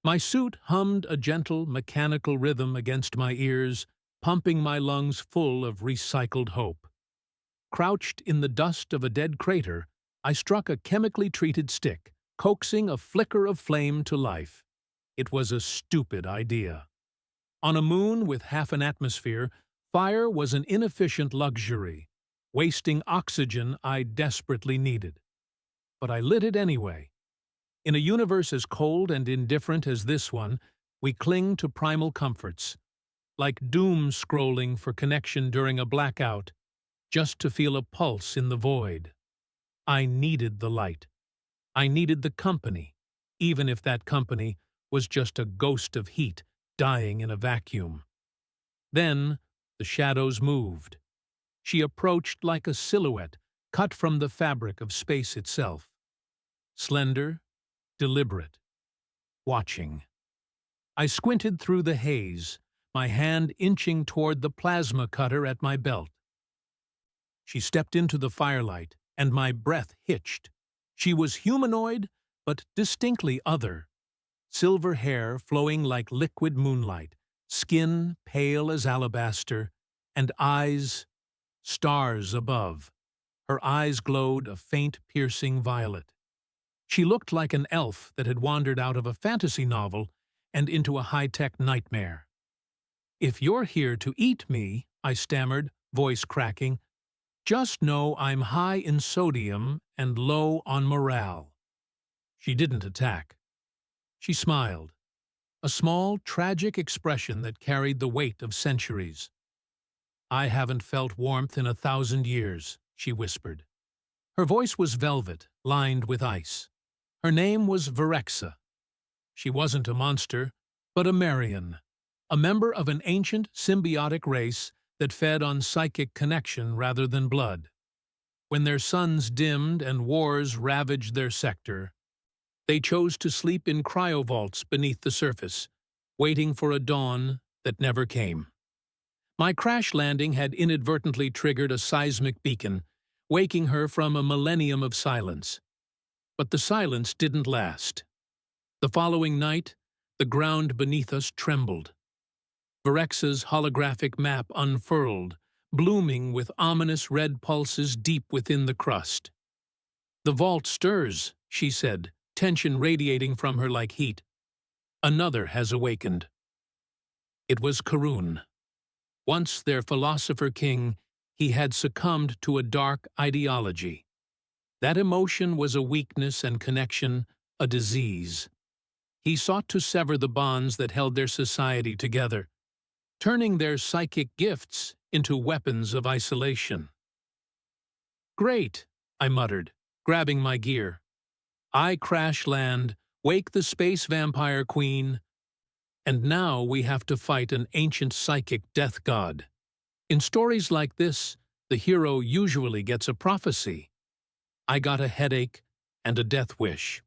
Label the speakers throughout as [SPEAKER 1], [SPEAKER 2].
[SPEAKER 1] My suit hummed a gentle, mechanical rhythm against my ears, pumping my lungs full of recycled hope. Crouched in the dust of a dead crater, I struck a chemically treated stick, coaxing a flicker of flame to life. It was a stupid idea. On a moon with half an atmosphere, fire was an inefficient luxury, wasting oxygen I desperately needed. But I lit it anyway. In a universe as cold and indifferent as this one, we cling to primal comforts, like doom scrolling for connection during a blackout, just to feel a pulse in the void. I needed the light. I needed the company, even if that company was just a ghost of heat dying in a vacuum. Then the shadows moved. She approached like a silhouette cut from the fabric of space itself. Slender, deliberate, watching. I squinted through the haze, my hand inching toward the plasma cutter at my belt. She stepped into the firelight, and my breath hitched. She was humanoid, but distinctly other. Silver hair flowing like liquid moonlight, skin pale as alabaster, and eyes, stars above. Her eyes glowed a faint, piercing violet. She looked like an elf that had wandered out of a fantasy novel and into a high-tech nightmare. "If you're here to eat me," I stammered, voice cracking, "just know I'm high in sodium and low on morale." She didn't attack. She smiled, a small, tragic expression that carried the weight of centuries. "I haven't felt warmth in 1,000 years," she whispered. Her voice was velvet, lined with ice. Her name was Virexa. She wasn't a monster, but a Marian, a member of an ancient symbiotic race that fed on psychic connection rather than blood. When their suns dimmed and wars ravaged their sector, they chose to sleep in cryovaults beneath the surface, waiting for a dawn that never came. My crash landing had inadvertently triggered a seismic beacon, waking her from a millennium of silence. But the silence didn't last. The following night, the ground beneath us trembled. Virexa's holographic map unfurled, blooming with ominous red pulses deep within the crust. "The vault stirs," she said, tension radiating from her like heat. "Another has awakened." It was Karun. Once their philosopher king, he had succumbed to a dark ideology. That emotion was a weakness and connection, a disease. He sought to sever the bonds that held their society together, turning their psychic gifts into weapons of isolation. "Great," I muttered, grabbing my gear. "I crash land, wake the space vampire queen, and now we have to fight an ancient psychic death god. In stories like this, the hero usually gets a prophecy. I got a headache and a death wish."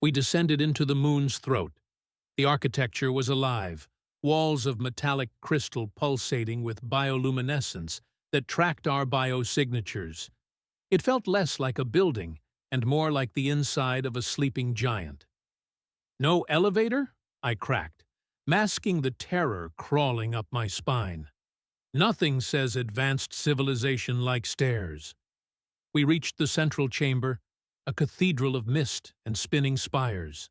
[SPEAKER 1] We descended into the moon's throat. The architecture was alive, walls of metallic crystal pulsating with bioluminescence that tracked our biosignatures. It felt less like a building and more like the inside of a sleeping giant. "No elevator?" I cracked, masking the terror crawling up my spine. "Nothing says advanced civilization like stairs." We reached the central chamber, a cathedral of mist and spinning spires.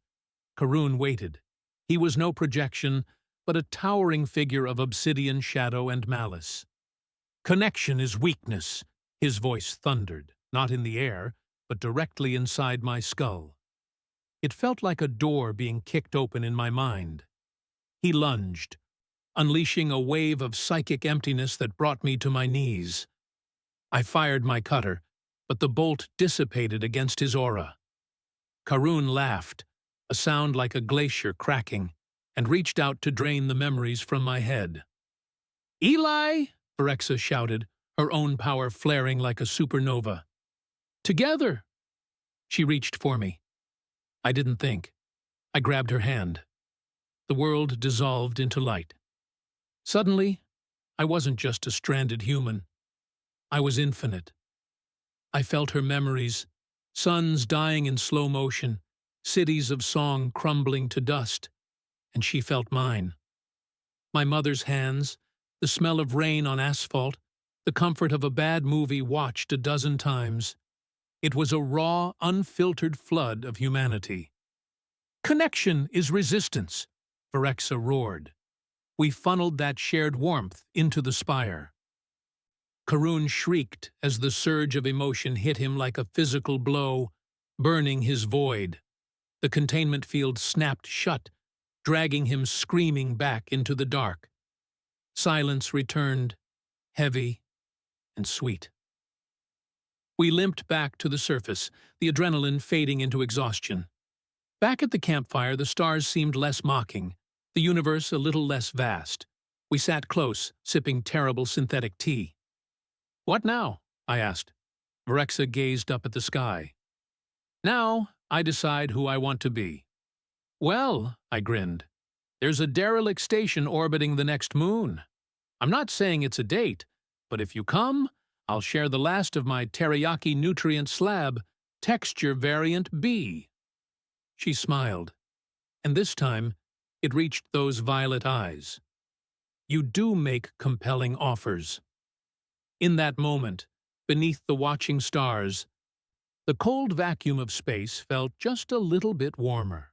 [SPEAKER 1] Karun waited. He was no projection, but a towering figure of obsidian shadow and malice. "Connection is weakness," his voice thundered, not in the air, but directly inside my skull. It felt like a door being kicked open in my mind. He lunged, unleashing a wave of psychic emptiness that brought me to my knees. I fired my cutter, but the bolt dissipated against his aura. Karun laughed, a sound like a glacier cracking, and reached out to drain the memories from my head. "Eli!" Virexa shouted, her own power flaring like a supernova. "Together!" She reached for me. I didn't think. I grabbed her hand. The world dissolved into light. Suddenly, I wasn't just a stranded human. I was infinite. I felt her memories, suns dying in slow motion, cities of song crumbling to dust, and she felt mine. My mother's hands, the smell of rain on asphalt, the comfort of a bad movie watched a dozen times. It was a raw, unfiltered flood of humanity. "Connection is resistance," Virexa roared. We funneled that shared warmth into the spire. Karun shrieked as the surge of emotion hit him like a physical blow, burning his void. The containment field snapped shut, dragging him screaming back into the dark. Silence returned, heavy and sweet. We limped back to the surface, the adrenaline fading into exhaustion. Back at the campfire, the stars seemed less mocking, the universe a little less vast. We sat close, sipping terrible synthetic tea. "What now?" I asked. Virexa gazed up at the sky. "Now, I decide who I want to be." "Well," I grinned, "there's a derelict station orbiting the next moon. I'm not saying it's a date, but if you come, I'll share the last of my teriyaki nutrient slab, texture variant B." She smiled, and this time it reached those violet eyes. "You do make compelling offers." In that moment, beneath the watching stars, the cold vacuum of space felt just a little bit warmer.